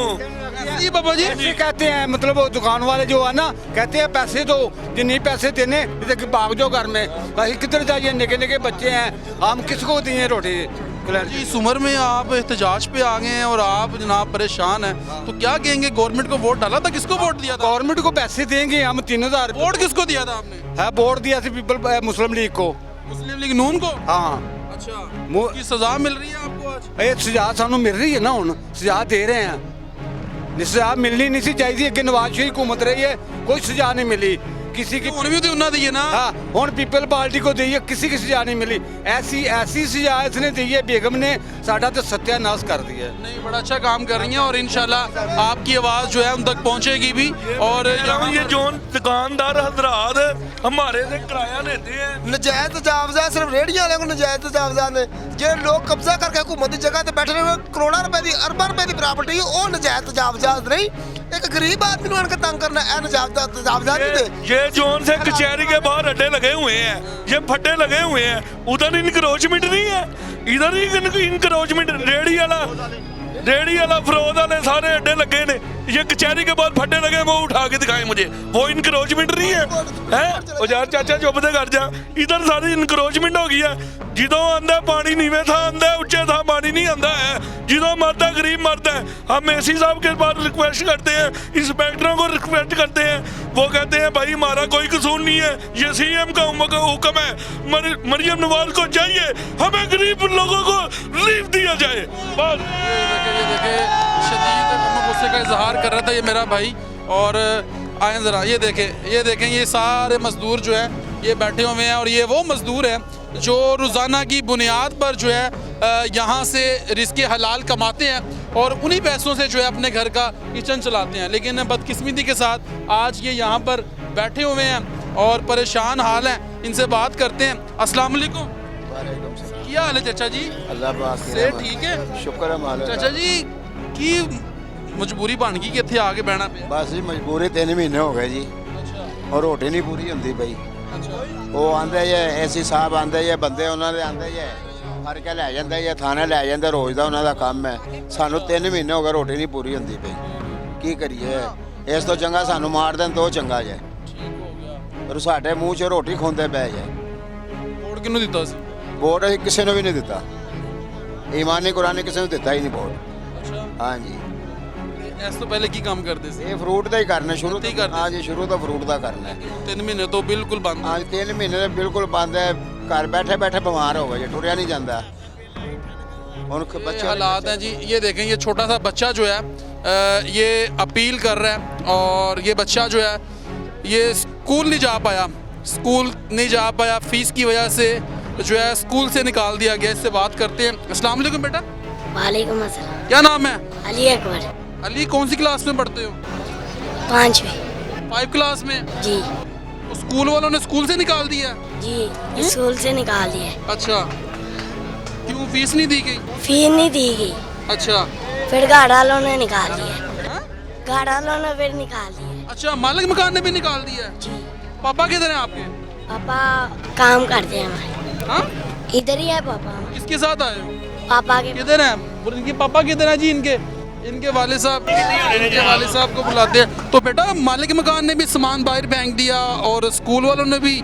जी बाबा जी, ऐसे कहते हैं, मतलब वो दुकान वाले जो है ना, कहते हैं पैसे दो, जिन्हीं पैसे देने भाग जाओ घर में, भाई किधर जाइए, निके निके बच्चे हैं, हम किसको दिए रोटी? जी इस उम्र में आप एहतजाज पे आ गए हैं और आप जनाब परेशान हैं, तो क्या कहेंगे? गवर्नमेंट को वोट डाला था, किसको वोट दिया था? गवर्नमेंट को पैसे देंगे हम 3,000। वोट किसको दिया था आपने? है वोट दिया था पीपल मुस्लिम लीग को। मुस्लिम लीग नून को? हाँ। अच्छा, मु- उसकी सजा मिल रही है आपको आज? ਇਹ ਸਜ਼ਾ ਸਾਨੂੰ ਮਿਲ ਰਹੀ ਹੈ ਨਾ ਹੁਣ ਸਜ਼ਾ ਦੇ ਰਹੇ ਆ ਨਹੀਂ ਸਜ਼ਾ ਮਿਲਣੀ ਨਹੀਂ ਸੀ ਚਾਹੀਦੀ ਅੱਗੇ ਨਵਾਜ਼ ਸ਼ਰੀਫ हुकूमत रही है कोई सजा नहीं मिली किसी की ਹੁਣ ਵੀ ਤੇ ਉਹਨਾਂ ਦੀ ਹੈ ਨਾ। हाँ ਹੁਣ पीपल पार्टी को दी है किसी की सजा नहीं मिली ऐसी ऐसी सजा इसने दी है बेगम ने साडा तो सत्यानाश कर दिया है। नहीं, बड़ा अच्छा काम कर रही हैं और इंशाल्लाह आपकी आवाज़ जो है उन तक पहुंचेगी भी। और यहाँ ये जो दुकानदार हजरात हमारे से किराया लेते हैं नजायज तजावजा सिर्फ रेहड़ियां वाले को नजायज तजावजा ने जो लोग कब्जा करके हुकूमत की जगह ते बैठे ने करोड़ों रुपए की अरबों रुपए की प्रॉपर्टी वो नजायज तजावजा नहीं एक गरीब आदमी को आन के तंग करना है नजायज तजावजा नहीं दे। ये जोन से कचहरी के बाहर अड्डे लगे हुए हैं, ये फट्टे लगे हुए हैं, उधर इनक्रोचमेंट नहीं है, इधर ही इनक्रोचमेंट रेडी वाला फरोज वाले सारे अड्डे लगे ने, ये कचहरी के बाद फट्टे लगे वो उठा के दिखाए मुझे, वो इनक्रोचमेंट नहीं है ओ यार चाचा चुप दे कर जा, इधर सारी इनक्रोचमेंट हो गई है। जिदों आंदा पानी नीवे था आंदा ऊंचे था पानी नहीं आंदा है, जिदों मरता गरीब मरता है। हम एसी साहब के पास रिक्वेस्ट करते हैं, इंस्पेक्टरों को रिक्वेस्ट करते हैं, वो कहते हैं भाई हमारा कोई कसूर नहीं है, ये सीएम का हुक्म है, मरियम नवाज को चाहिए, हमें गरीब लोगों को रिलीफ दिया जाए बस। ये देखिए शदीद गुस्से का इजहार कर रहा था ये मेरा भाई। और आए ज़रा ये देखें ये सारे मज़दूर जो है ये बैठे हुए हैं और ये वो मज़दूर हैं जो रोज़ाना की बुनियाद पर जो है यहाँ से रिज़्क़ हलाल कमाते हैं और उन्हीं पैसों से जो है अपने घर का किचन चलाते हैं। लेकिन बदकिस्मती के साथ आज ये यहाँ पर बैठे हुए हैं और परेशान हाल हैं। इनसे बात करते हैं। अस्सलाम वालेकुम। क्या हाल है चाचा जी? अल्लाह से ठीक है, शुक्र है मालिक चाचा जी की मजबूरी बन गई कि इत्थे आके बहना पे? बस जी मजबूरी 3 महीने हो गए जी और रोटी नहीं पूरी होंदी पई। वो आंदे जे एसी साहब आंदे जे बंदे उन्होंने दे आंदे जे फड़ के लै जांदे जे थाने लै जांदे रोज़ दा उन्हों दा काम है। सानू 3 महीने हो गए रोटी नहीं पूरी होंदी पई, की करिए? इस तो चंगा सानू मार देन तो चंगा जे, पर साडे मूँह च रोटी खोंदे पै जे। वोट किन्नू दित्ता सी? वोट असीं किसी ने भी नहीं दिता, ईमानी कुरानी किसी ने दिता ही नहीं वोट। हाँ जी, इस तो पहले की काम करते सी? ये फ्रूट का ही करना शुरू ही करते? हाँ जी, शुरू तो फ्रूट का करना है। 3 महीने तो बिल्कुल बंद। हाँ 3 महीने तो बिल्कुल बंद है, घर बैठे बैठे बीमार हो गए, टुरिया नहीं जाता। बच्चे हालात हैं जी। ये देखें ये छोटा सा बच्चा जो है ये अपील कर रहा है और ये बच्चा जो है ये स्कूल नहीं जा पाया, फीस की वजह से जो है स्कूल से निकाल दिया गया। इससे बात करते हैं। अस्सलाम वालेकुम बेटा। वालेकुम अस्सलाम। क्या नाम है? अली अकबर। अली, कौन सी क्लास में पढ़ते हो? 5वीं। 5 क्लास में? जी। स्कूल वालों ने स्कूल से निकाल दिया? जी, स्कूल से निकाल दिया। अच्छा, क्यों फीस नहीं दी गई? फीस नहीं दी गई। अच्छा, फिर घर वालों ने निकाल दिया। घर वालों ने फिर निकाल दिया। अच्छा, मालिक मकान ने भी निकाल दिया? जी। पापा किधर हैं आपके? पापा काम करते हैं हमारे। हाँ? इधर ही है पापा। किसके साथ आए हो? पापा के। किधर हैं? इनके पापा किधर हैं जी? इनके वालिद साहब को बुलाते हैं। तो बेटा मालिक मकान ने भी सामान बाहर फेंक दिया और स्कूल वालों ने भी,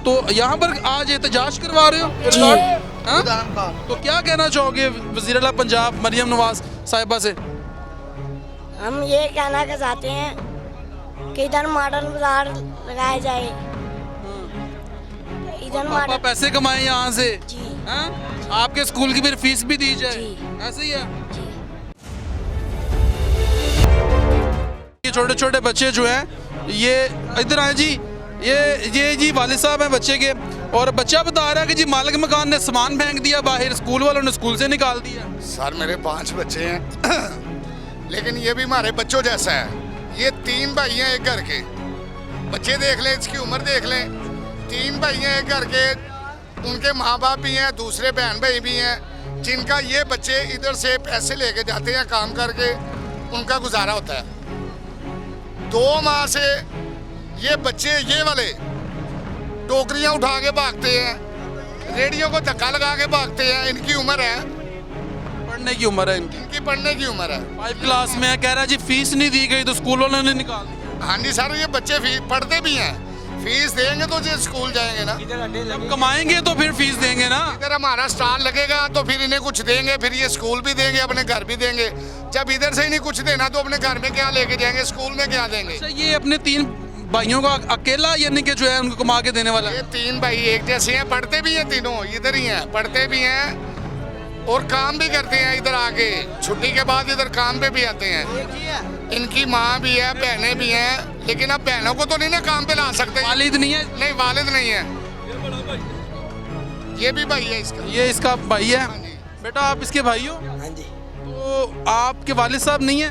तो यहाँ पर आज एहतजाज करवा रहे हो? जी। हाँ? तो क्या कहना चाहोगे वज़ीर आला पंजाब मरियम नवाज साहिबा से? हम ये कहना चाहते हैं कि इधर मॉडल बाजार लगाया जाए। इधर पापा मॉडल। पैसे कमाए यहाँ से। जी। हाँ? आपके स्कूल की फिर फीस भी दी जाए। जी। ऐसे ही है। ये छोटे छोटे बच्चे जो हैं ये इधर आए जी। ये जी वालिद साहब हैं बच्चे के और बच्चा बता रहा है कि जी मालिक मकान ने सामान फेंक दिया बाहर, स्कूल वालों ने स्कूल से निकाल दिया। सर मेरे 5 बच्चे हैं लेकिन ये भी हमारे बच्चों जैसा है। ये 3 भाई हैं एक घर के, बच्चे देख लें, इसकी उम्र देख लें। 3 भाई हैं एक घर के, उनके माँ बाप भी हैं, दूसरे बहन भाई भी हैं, जिनका ये बच्चे इधर से पैसे लेके जाते हैं, काम करके उनका गुजारा होता है। 2 माह से ये बच्चे ये वाले टोकरियां उठा के भागते हैं, रेडियो को धक्का लगा के भागते हैं। इनकी उम्र है, पढ़ने की उम्र है इनकी पढ़ने की उम्र है। 5 क्लास में है। कह रहा है जी फीस नहीं दी गई तो स्कूल वालों ने निकाल दिया। हाँ जी सर, ये बच्चे फीस पढ़ते भी हैं, फीस देंगे तो ये स्कूल जाएंगे ना, जब कमाएंगे तो फिर फीस देंगे ना। इधर हमारा स्टॉल लगेगा तो फिर इन्हें कुछ देंगे, फिर ये स्कूल भी देंगे, अपने घर भी देंगे। जब इधर से ही नहीं कुछ देना तो अपने घर में क्या लेके जाएंगे, स्कूल में क्या देंगे? अच्छा, ये अपने 3 भाइयों का अकेला यानी कि जो है उनको कमा के देने वाला है? ये तीन भाई एक जैसे हैं, पढ़ते भी हैं तीनों, इधर ही हैं, पढ़ते भी हैं और काम भी करते हैं इधर आके, छुट्टी के बाद इधर काम पे भी आते हैं। इनकी माँ भी है, बहनें भी हैं, लेकिन अब बहनों को तो नहीं ना काम पे ला सकते। वालिद नहीं है? नहीं, वालिद नहीं है। ये भी भाई है इसका। ये इसका भाई है? बेटा आप इसके भाई हो? हाँ जी। तो आपके वालिद साहब नहीं है?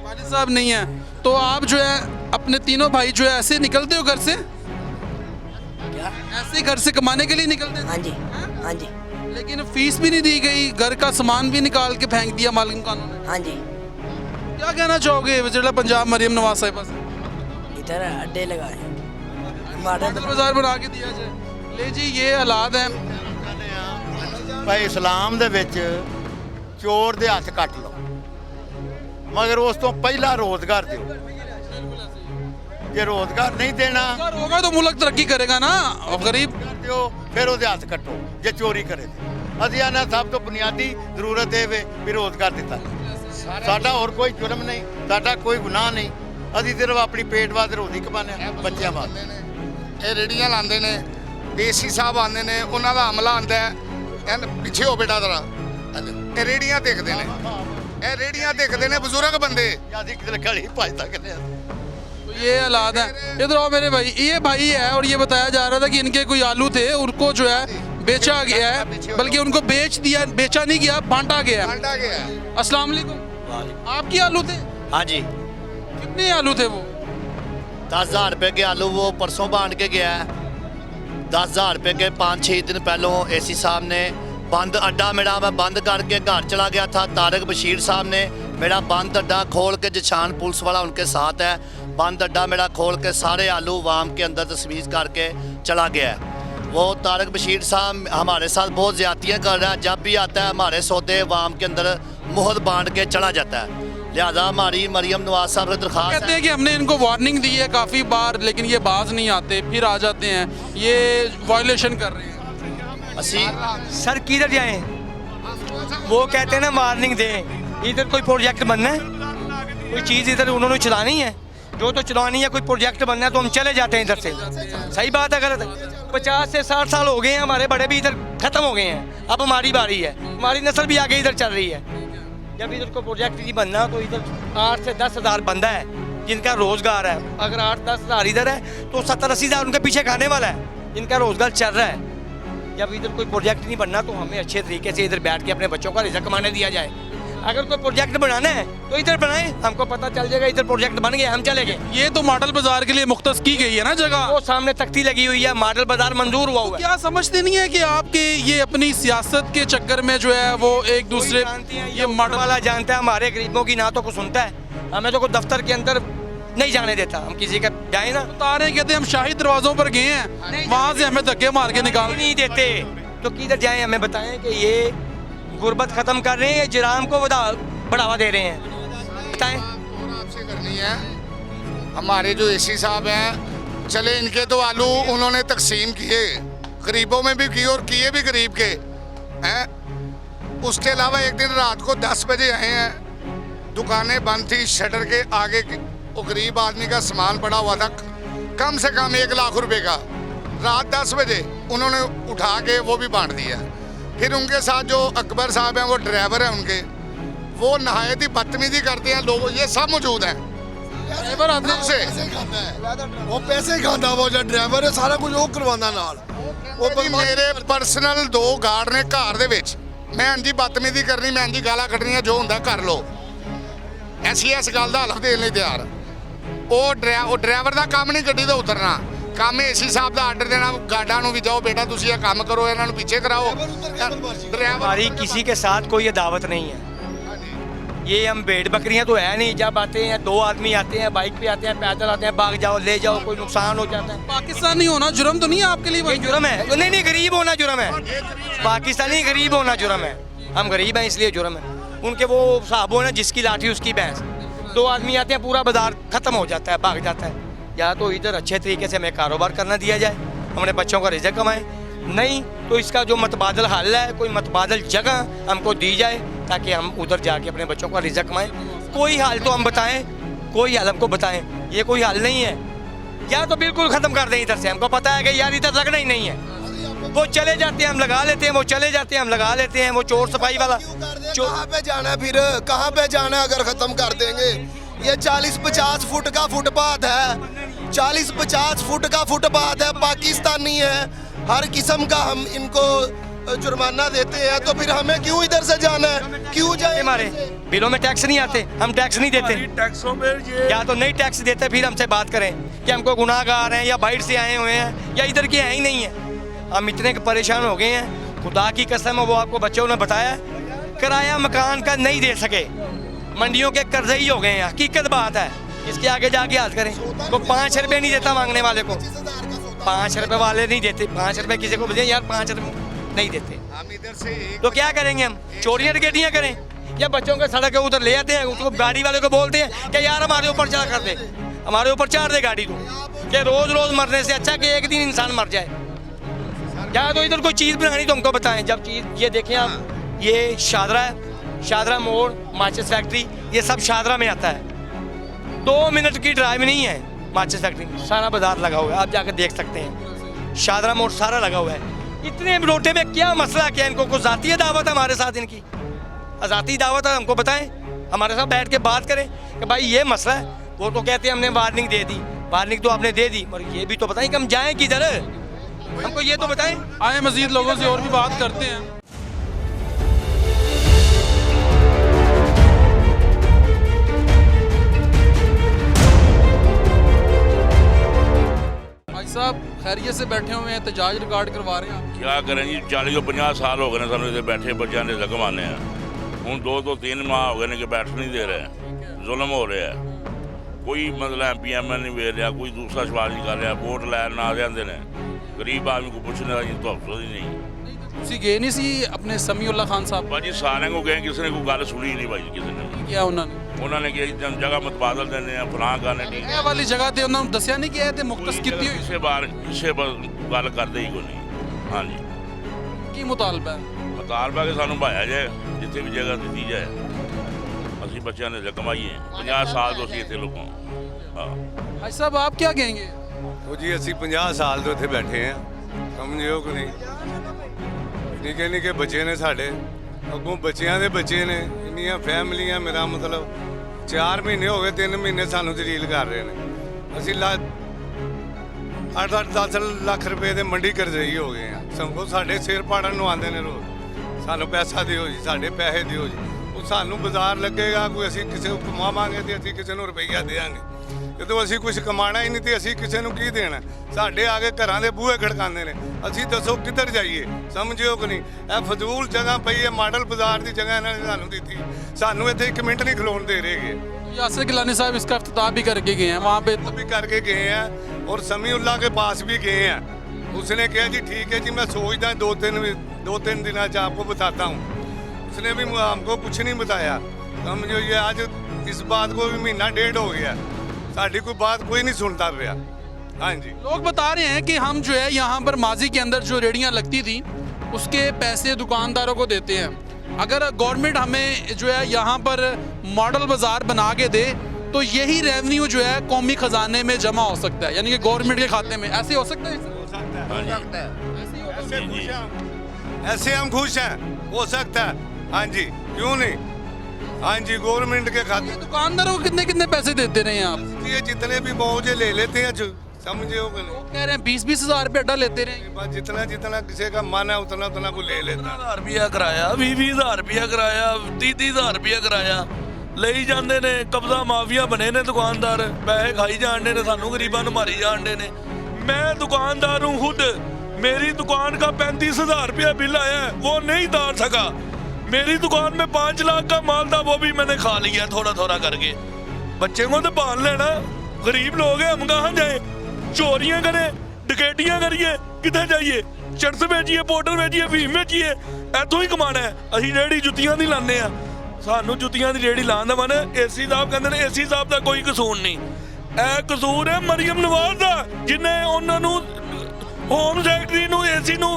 वालिद साहब नहीं है, तो आप जो है अपने तीनों भाई जो है ऐसे निकलते हो घर से? क्या? ऐसे घर से कमाने के लिए निकलते? हाँ जी, हाँ जी, लेकिन फीस भी नहीं दी गई, घर का सामान भी निकाल के फेंक दिया मालिक कानून ने। हाँ जी। क्या कहना चाहोगे वज़ीर पंजाब मरियम नवाज साहिबा से? इधर अड्डे लगाए मॉडल बाजार बना के दिया जाए। ले जी ये हालात हैं। ਭਾਈ ਇਸਲਾਮ ਦੇ ਵਿੱਚ ਚੋਰ ਦੇ ਹੱਥ ਕੱਟ ਲਓ, ਮਗਰ ਉਸ ਤੋਂ ਪਹਿਲਾਂ ਰੋਜ਼ਗਾਰ ਦਿਓ। ਜੇ ਰੋਜ਼ਗਾਰ ਨਹੀਂ ਦੇਣਾ अगर होगा तो मुल्क तरक्की करेगा ना। और गरीब ਦਿਓ, ਫਿਰ ਉਹਦੇ ਹੱਥ ਕੱਟੋ ਜੇ ਚੋਰੀ ਕਰੇ ਤੇ। ਅਸੀਂ ਆਨਾ ਸਭ ਤੋਂ ਬੁਨਿਆਦੀ ਜ਼ਰੂਰਤ ਇਹ ਵੇ ਵੀ ਰੋਜ਼ਗਾਰ ਦਿੱਤਾ ਜਾਏ। ਸਾਡਾ ਹੋਰ ਕੋਈ ਜੁਰਮ ਨਹੀਂ, ਸਾਡਾ ਕੋਈ ਗੁਨਾਹ ਨਹੀਂ, ਅਸੀਂ ਸਿਰਫ ਆਪਣੀ ਪੇਟ ਵਾਸਤੇ ਰੋਜ਼ੀ ਕਮਾਉਂਦੇ ਹਾਂ, ਬੱਚਿਆਂ ਵਾਸਤੇ। ਇਹ ਰੇੜੀਆਂ ਲਾਉਂਦੇ ਨੇ, ਡੀਸੀ ਸਾਹਿਬ ਆਉਂਦੇ ਨੇ, ਉਹਨਾਂ ਦਾ ਹਮਲਾ ਆਉਂਦਾ ਹੈ, ਐਨ ਪਿੱਛੇ ਹੋ ਬੇਟਾ ਜ਼ਰਾ। ਇਹ ਰੇੜੀਆਂ ਦੇਖਦੇ ਨੇ, ਇਹ ਰੇੜੀਆਂ ਦੇਖਦੇ ਨੇ ਬਜ਼ੁਰਗ ਬੰਦੇ। ਅਸੀਂ ਕਿਤੇ ਗਲੀ ਭੱਜ ਸਕਦੇ ਹਾਂ। तो ये हालात हैं। इधर आओ मेरे भाई, ये भाई है और ये बताया जा रहा था कि इनके कोई आलू थे, उनको जो है बेचा गया है, बल्कि उनको बेच दिया, बेचा नहीं गया, बांटा गया। बांटा गया। अस्सलाम वालेकुम। आपके आलू थे? हाँ जी, कितने आलू थे वो? 10,000 रुपए के आलू वो परसों बांट के गया है। 10,000 रुपए के 5-6 दिन पहलों एसी साहब ने बंद अड्डा मेरा मैं बंद करके घर चला गया था। तारक बशीर साहब ने मेरा बंद अड्डा खोल के, जछान पुलिस वाला उनके साथ है, बंद अड्डा मेरा खोल के सारे आलू वाम के अंदर तस्वीर करके चला गया है। वो तारक बशीर साहब हमारे साथ बहुत ज़्यादतियाँ कर रहा है, जब भी आता है हमारे सौदे वाम के अंदर मुहर बांट के चला जाता है। लिहाजा हमारी मरियम नवाज साहब से दरख्वास्त कहते हैं कि हमने इनको वार्निंग दी है काफ़ी बार, लेकिन ये बाज नहीं आते, फिर आ जाते हैं, ये वायलेशन कर रहे हैं। असी सर किधर जाएं? वो कहते हैं ना वार्निंग दें, इधर कोई प्रोजेक्ट बनना है, कोई चीज़ इधर उन्होंने चलानी है, जो तो चलानी है, कोई प्रोजेक्ट बनना है तो हम चले जाते हैं इधर से। सही बात है, गलत है? 50 से 60 साल हो गए हैं, हमारे बड़े भी इधर ख़त्म हो गए हैं, अब हमारी बारी है, हमारी नस्ल भी आगे इधर चल रही है। जब इधर को प्रोजेक्ट नहीं बनना तो इधर 8 से 10 हज़ार बंदा है जिनका रोज़गार है। अगर 8-10 हज़ार इधर है तो 70-80 हज़ार उनके पीछे खाने वाला है जिनका रोज़गार चल रहा है। जब इधर कोई प्रोजेक्ट नहीं बनना तो हमें अच्छे तरीके से इधर बैठ के अपने बच्चों का रिज़्क कमाने दिया जाए। अगर कोई प्रोजेक्ट बनाना है तो इधर बनाएं, हमको पता चल जाएगा इधर प्रोजेक्ट बन गया, हम चले गए। ये तो मॉडल बाजार के लिए मुख्तस की गई है ना जगह, वो सामने तख्ती लगी हुई है, मॉडल बाजार मंजूर हुआ हुआ है। क्या समझते नहीं है कि आपके ये अपनी सियासत के चक्कर में जो है वो एक दूसरे ये मॉडल वाला जानता है, हमारे गरीबों की ना तो कुछ सुनता है, हमें तो कोई दफ्तर के अंदर नहीं जाने देता, हम किसी का जाए ना तारे कहते हैं हम शाही दरवाजों पर गए हैं, वहाँ से हमें धक्के मार के निकाल नहीं देते, तो किधर जाएं? हमें बताएं कि ये गुर्बत ख़त्म कर रहे हैं, जराम को बढ़ावा दे रहे हैं, बताएं। आपसे करनी है, हमारे जो एसी साहब हैं, चले इनके तो आलू उन्होंने तकसीम किए, गरीबों में भी किए और किए भी गरीब के हैं। उसके अलावा एक दिन रात को 10 बजे आए हैं, दुकानें बंद थी, शटर के आगे वो गरीब आदमी का सामान पड़ा हुआ था, कम से कम 1 लाख रुपए का। रात 10 बजे उन्होंने उठा के वो भी बांट दिया। फिर उनके साथ जो अकबर साहब हैं, वो ड्राइवर हैं उनके, वो नहायत ही बदतमीजी करते हैं लोगों, ये सब मौजूद हैं। ड्राइवर आते से वो पैसे ही खाता, वो जो ड्राइवर है सारा कुछ वो करवाना नाल। ਉਹ ਮੇਰੇ ਪਰਸਨਲ 2 ਗਾਰਡ ਨੇ ਘਰ ਦੇ ਵਿੱਚ, ਮੈਂ ਇੰਜੀ ਬਦਤਮੀਜ਼ੀ ਕਰਨੀ, ਮੈਂ ਇੰਜੀ ਗਾਲਾਂ ਕੱਢਣੀਆਂ, ਜੋ ਹੁੰਦਾ ਕਰ ਲਓ। ਐਸੀ ਇਸ ਗੱਲ ਦਾ ਹਲਫ ਦੇਣ ਲਈ ਤਿਆਰ। ਉਹ ਡਰਾਈਵਰ ਦਾ ਕੰਮ ਨਹੀਂ ਗੱਡੀ ਤੋਂ ਉਤਰਨਾ, ਕੰਮ ਏਸੀ ਸਾਹਿਬ ਦਾ ਆਰਡਰ ਦੇਣਾ, ਗਾਰਡਾਂ ਨੂੰ ਵੀ ਜਾਓ बेटा ਤੁਸੀਂ ਇਹ ਕੰਮ ਕਰੋ, ਇਹਨਾਂ ਨੂੰ ਪਿੱਛੇ ਕਰਾਓ। हमारी किसी के साथ कोई अदावत नहीं है, ये हम भेड़ बकरियां तो है नहीं। जब आते हैं 2 आदमी आते हैं, बाइक पे आते हैं, पैदल आते हैं, भाग जाओ ले जाओ, कोई नुकसान हो जाता है। पाकिस्तानी होना जुर्म तो नहीं है आपके लिए? कोई जुर्म है? नहीं नहीं, गरीब होना जुर्म है, पाकिस्तानी गरीब होना जुर्म है, हम गरीब हैं इसलिए जुर्म है। उनके वो साहब हो ना, जिसकी लाठी उसकी भैंस, 2 आदमी आते हैं, पूरा बाजार ख़त्म हो जाता है, भाग जाता है। या तो इधर अच्छे तरीके से हमें कारोबार करना दिया जाए, अपने बच्चों का रिज़्क कमाएं, नहीं तो इसका जो मतबादल हल है, कोई मतबादल जगह हमको दी जाए ताकि हम उधर जाके अपने बच्चों का रिज़्क कमाएं। कोई हाल तो हम बताएं, कोई हाल हमको बताएं, ये कोई हाल नहीं है। या तो बिल्कुल ख़त्म कर दें इधर से, हमको पता है कि यार इधर लगना ही नहीं है। वो चले जाते हैं हम लगा लेते हैं, वो चले जाते हैं हम लगा लेते हैं, वो चोर सफाई वाला कहाँ पे जाना है फिर, कहाँ पे जाना है अगर ख़त्म कर देंगे? ये 40-50 फुट का फुटपाथ है, 40-50 फुट का फुटपाथ है, पाकिस्तानी है, हर किस्म का हम इनको जुर्माना देते हैं, तो फिर हमें क्यों इधर से जाना है, क्यों जाए? हमारे बिलों में टैक्स नहीं आते, हम टैक्स नहीं देते, टैक्सों में ये या तो नहीं टैक्स देते फिर हमसे बात करें कि हमको गुनाहगार हैं या बाहर से आए हुए हैं या इधर के हैं ही नहीं है। हम इतने परेशान हो गए हैं, खुदा की कसम है, वो आपको बच्चों ने बताया, किराया मकान का नहीं दे सके, मंडियों के कर्जे ही हो गए हैं, हकीकत बात है। इसके आगे जाके याद करें, वो 5 रुपये नहीं देता मांगने वाले को, 5 रुपये वाले नहीं देते, 5 रुपये किसी को बोले यार 5 रुपये नहीं देते, हम इधर से तो क्या करेंगे हम? चोरियां डकैतियां करें या बच्चों के सड़क के उधर ले आते हैं, उसको गाड़ी वाले को बोलते हैं कि यार हमारे ऊपर चढ़ा कर दे, हमारे ऊपर चार दे गाड़ी, तो कि रोज रोज मरने से अच्छा कि एक दिन इंसान मर जाए। या तो इधर कोई चीज़ बनानी तो हमको बताएं। जब चीज़ ये देखें आप, ये शादरा है, शादरा मोड़, माचिस फैक्ट्री, ये सब शादरा में आता है, 2 मिनट की ड्राइव नहीं है माचिस फैक्ट्री, सारा बाजार लगा हुआ है, आप जाकर देख सकते हैं, शादरा मोड़ सारा लगा हुआ है। इतने रोटे में क्या मसला, क्या इनको कुछ ज़ाती दावत है हमारे साथ, इनकी ज़ाती दावत है, हमको बताएं, हमारे साथ बैठ के बात करें कि भाई ये मसला है। वो तो कहते हैं हमने वार्निंग दे दी, वार्निंग तो आपने दे दी, और ये भी तो बताएं कि हम जाएं किधर, हमको ये तो बताएं। आए मजीद लोगों से और भी बात करते हैं। भाई साहब खैरियत से बैठे हुए हैं, एहतजाज रिकॉर्ड करवा रहे हैं आप? क्या करें जी, 40-50 साल हो गए ने सानू इत्थे बैठे, बच्चों ने जख्म आने हैं, हुण 2-3 माह हो गए ने कि बैठ नहीं दे रहे, जुल्म हो रहा है, कोई मतलब MPM नहीं वेख रहा, कोई दूसरा सवाल नहीं कर रहा, वोट लैन आ जाते हैं, गरीब आदमी को पूछने का तो अफसोस ही नहीं। ਤੁਸੀਂ ਗਏ ਨਹੀਂ ਸੀ ਆਪਣੇ ਸਮੀਉल्ला खान साहब? भाजी सारे को गए, किसी ने कोई गल सुनी नहीं भाई, किसी ने क्या उन्होंने कि जगह मतबादल देने हैं, फलां करने ठीक ਇਹ ਵਾਲੀ ਜਗ੍ਹਾ ਤੇ ਉਹਨਾਂ ਨੂੰ ਦੱਸਿਆ ਨਹੀਂ ਕਿ ਇਹ ਤੇ ਮੁਖਤਸ ਕੀਤੀ ਹੋਈ ਕਿਸੇ ਗੱਲ ਕਰਦੇ ਹੀ ਕੋਈ ਨਹੀਂ। ਹਾਂਜੀ, ਕੀ ਮੁਤਾਲਬਾ ਹੈ? ਮੁਤਾਲਬਾ ਕਿ ਸਾਨੂੰ ਭਾਇਆ ਜਾਏ, ਜਿੱਥੇ ਵੀ ਜਗ੍ਹਾ ਦਿੱਤੀ ਜਾਏ, ਅਸੀਂ ਬੱਚਿਆਂ ਨੇ ਕਮਾਈਏ, 50 ਸਾਲ ਤੋਂ ਅਸੀਂ ਇੱਥੇ ਲੋਕਾਂ। ਹਾਂ भाई साहब आप क्या कहेंगे? ਉਹ ਜੀ ਅਸੀਂ 50 ਸਾਲ ਤੋਂ ਇੱਥੇ ਬੈਠੇ ਆ, ਸਮਝਿਓ ਕਿ ਨਹੀਂ, ਨਿੱਕੇ ਨਿੱਕੇ ਬੱਚੇ ਨੇ ਸਾਡੇ, ਅੱਗੋਂ ਬੱਚਿਆਂ ਦੇ ਬੱਚੇ ਨੇ, ਇੰਨੀਆਂ ਫੈਮਲੀਆਂ, ਮੇਰਾ ਮਤਲਬ 4 ਮਹੀਨੇ ਹੋ ਗਏ, 3 ਮਹੀਨੇ ਸਾਨੂੰ ਜਲੀਲ ਕਰ ਰਹੇ ਨੇ। ਅਸੀਂ 8-10 ਲੱਖ ਰੁਪਏ ਦੇ ਮੰਡੀ ਕਰਜ਼ਈ ਹੋ ਗਏ ਆ, ਸੰਗੋ ਸਾਡੇ ਸਿਰ ਪਾੜਨ ਨੂੰ ਆਉਂਦੇ ਨੇ ਰੋਜ਼, ਸਾਨੂੰ ਪੈਸਾ ਦਿਓ ਜੀ, ਸਾਡੇ ਪੈਸੇ ਦਿਓ ਜੀ, ਉਹ ਸਾਨੂੰ ਬਾਜ਼ਾਰ ਲੱਗੇਗਾ, ਕੋਈ ਅਸੀਂ ਕਿਸੇ ਨੂੰ ਕਮਾਵਾਂਗੇ ਤੇ ਅਸੀਂ ਕਿਸੇ ਨੂੰ ਰੁਪਈਆ ਦੇਵਾਂਗੇ, ਜਦੋਂ ਅਸੀਂ ਕੁਝ ਕਮਾਣਾ ਹੀ ਨਹੀਂ ਤੇ ਅਸੀਂ ਕਿਸੇ ਨੂੰ ਕੀ ਦੇਣਾ? ਸਾਡੇ ਆ ਕੇ ਘਰਾਂ ਦੇ ਬੂਹੇ ਖੜਕਾਉਂਦੇ ਨੇ, ਅਸੀਂ ਦੱਸੋ ਕਿੱਧਰ ਜਾਈਏ? ਸਮਝਿਓ ਕਿ ਨਹੀਂ, ਇਹ ਫਜ਼ੂਲ ਜਗ੍ਹਾ ਪਈ ਹੈ, ਮਾਡਲ ਬਾਜ਼ਾਰ ਦੀ ਜਗ੍ਹਾ ਇਹਨਾਂ ਨੇ ਸਾਨੂੰ ਦਿੱਤੀ, ਸਾਨੂੰ ਇੱਥੇ 1 ਮਿੰਟ ਨਹੀਂ ਖਲੋਣ ਦੇ ਰਹੇਗੇ। यासिर गिलानी साहब इसका इफ्तिताह भी करके गए हैं, वहाँ पे भी करके गए हैं और समीउल्लाह के पास भी गए हैं। उसने कहा जी ठीक है जी, मैं सोचता 2-3 दिनों से आपको बताता हूँ, उसने भी हमको कुछ नहीं बताया। समझो ये आज इस बात को भी 1.5 महीना हो गया, साड़ी कोई बात कोई नहीं सुनता पाया। हाँ जी, लोग बता रहे हैं कि हम जो है यहाँ पर माजी के अंदर जो रेहड़ियाँ लगती थी उसके पैसे दुकानदारों को देते हैं, अगर गवर्नमेंट हमें जो है यहाँ पर मॉडल बाज़ार बना के दे तो यही रेवेन्यू जो है कौमी ख़जाने में जमा हो सकता है, यानी कि गवर्नमेंट के खाते में। ऐसे हो सकता है? ऐसे हम खुश हैं, हो सकता है। हाँ जी, क्यों नहीं? हाँ जी, गवर्नमेंट के खाते। दुकानदारों को कितने कितने पैसे देते रहे हैं आप? ये जितने भी मौजे ले लेते हैं, समझे हो कि नहीं? कह रहे हैं 20-20 हज़ार रुपये अड्डा लेते रहे, बस जितना जितना किसी का मन है उतना उतना को ले लेता। 15,000 रुपया किराया, 20,000 रुपया किराया, 30,000 रुपया किराया ਲਈ ਜਾਂਦੇ ਨੇ। ਕਬਜ਼ਾ ਮਾਫੀਆ ਬਣੇ ਨੇ ਦੁਕਾਨਦਾਰ, ਪੈਸੇ ਖਾਈ ਜਾਂਦੇ ਨੇ, ਸਾਨੂੰ ਗਰੀਬਾਂ ਨੂੰ ਮਾਰੀ ਜਾਂਦੇ ਨੇ। मैं दुकानदार हूँ खुद, मेरी दुकान का 35,000 रुपया बिल आया है, वो नहीं उतार सका। मेरी दुकान में 5 लाख का माल था, वो भी मैंने खा लिया थोड़ा थोड़ा करके। बच्चे को तो पाल लेना, गरीब लोग हैं, हम कहाँ जाए? चोरियां करें, डकैतियां करिए, कितने जाइए? चरस बेचिए, पाउडर बेचिए, अफीम बेचिए, इतों ही कमाना है। असीं रेहड़ी जुत्तियां दी लाने आ, सानू जुत्तियां दी रेहड़ी लाण दा मन। एसी साहब कहंदे ने एसी साहब दा कोई कसूर नहीं, ਇਹ ਕਸੂਰ ਹੈ ਮਰੀਮ ਨਵਾਜ਼ ਦਾ, ਜਿਨੇ ਉਹਨਾਂ ਨੂੰ ਹੋਮ ਸੈਕਟਰੀ ਨੂੰ ਏਸੀ ਨੂੰ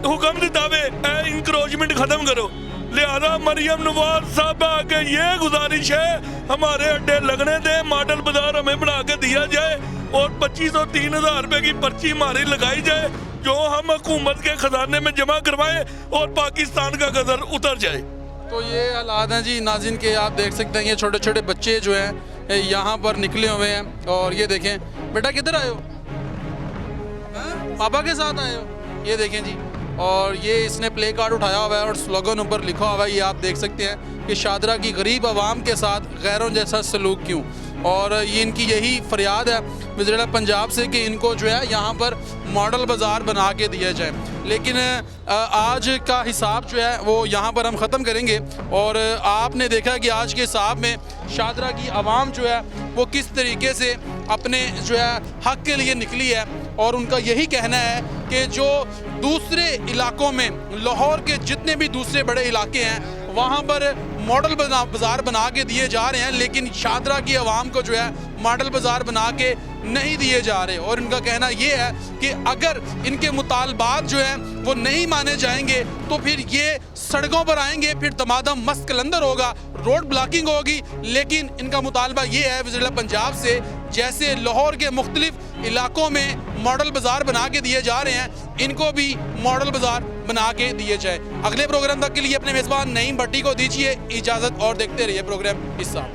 ਹੁਕਮ ਦਿੱਤਾ ਵੇ ਇਹ ਇਨਕਰੋਚਮੈਂਟ ਖਤਮ ਕਰੋ। लिहाजा मरियम नवाज साहब आगे ये गुजारिश है, हमारे अड्डे लगने दें, मॉडल बाजार हमें बना के दिया जाए और 25 और 3,000 रुपए की पर्ची हमारी लगाई जाए, जो हम हुकूमत के खजाने में जमा करवाएं और पाकिस्तान का गदर उतर जाए। तो ये हालात हैं जी नाज़रीन के, आप देख सकते हैं ये छोटे छोटे बच्चे जो हैं यहाँ पर निकले हुए हैं। और ये देखें, बेटा किधर आए हो? पापा के साथ आए हो? ये देखें जी, और ये इसने प्ले कार्ड उठाया हुआ है और स्लोगन ऊपर लिखा हुआ है, ये आप देख सकते हैं कि शादरा की गरीब आवाम के साथ गैरों जैसा सलूक क्यों। और ये इनकी यही फरियाद है वज़ीर पंजाब से कि इनको जो है यहाँ पर मॉडल बाज़ार बना के दिया जाए। लेकिन आज का हिसाब जो है वो यहाँ पर हम ख़त्म करेंगे। और आपने देखा कि आज के हिसाब में शादरा की आवाम जो है वो किस तरीके से अपने जो है हक़ के लिए निकली है। और उनका यही कहना है कि जो दूसरे इलाकों में, लाहौर के जितने भी दूसरे बड़े इलाके हैं, वहाँ पर मॉडल बाज़ार बना के दिए जा रहे हैं, लेकिन शादरा की आवाम को जो है मॉडल बाज़ार बना के नहीं दिए जा रहे। और इनका कहना ये है कि अगर इनके मुतालबात जो हैं वो नहीं माने जाएंगे तो फिर ये सड़कों पर आएंगे, फिर दमादम मस्त कलंदर होगा, रोड ब्लॉकिंग होगी। लेकिन इनका मुतालबा ये है वज़ीर पंजाब से, जैसे लाहौर के मुख्तलिफ इलाकों में मॉडल बाज़ार बना के दिए जा रहे हैं, इनको भी मॉडल बाज़ार बना के दिए जाए। अगले प्रोग्राम तक के लिए अपने मेज़बान नईम भट्टी को दीजिए इजाज़त और देखते रहिए प्रोग्राम हिस्सा।